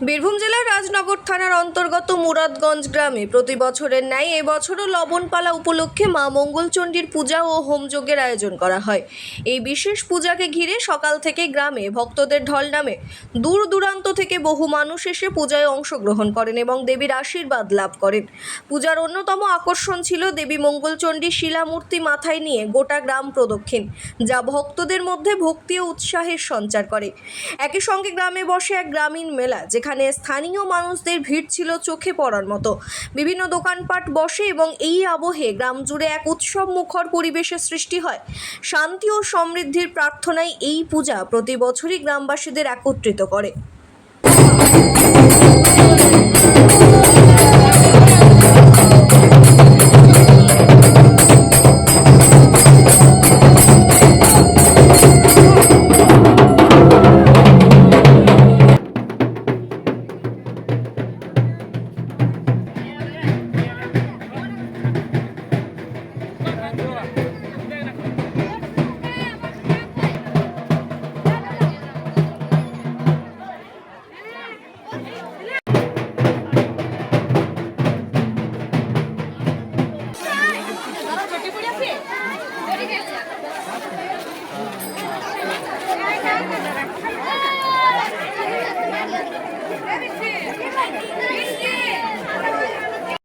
বীরভূম জেলার রাজনগর থানার অন্তর্গত মুরাদগঞ্জ গ্রামে প্রতি বছরের ন্যায় এবছরও লবণপালা উপলক্ষে মা মঙ্গলচণ্ডীর পূজা ও হোমযজ্ঞের আয়োজন করা হয়। এই বিশেষ পূজাকে ঘিরে সকাল থেকে গ্রামে ভক্তদের ঢল নামে। দূর দূরান্ত থেকে বহু মানুষ এসে পূজায় অংশগ্রহণ করেন এবং দেবীর আশীর্বাদ লাভ করেন। পূজার অন্যতম আকর্ষণ ছিল দেবী মঙ্গলচণ্ডীর শিলামূর্তি মাথায় নিয়ে গোটা গ্রাম প্রদক্ষিণ, যা ভক্তদের মধ্যে ভক্তি ও উৎসাহের সঞ্চার করে। একই সঙ্গে গ্রামে বসে এক গ্রামীণ মেলা, যেখানে স্থানীয় মানুষদের ভিড় ছিল চোখে পড়ার মতো। বিভিন্ন দোকানপাট বসে এবং এই আবহে গ্রাম জুড়ে এক উৎসব মুখর পরিবেশের সৃষ্টি হয়। শান্তি ও সমৃদ্ধির প্রার্থনায় এই পূজা প্রতি বছরই গ্রামবাসীদের একত্রিত করে।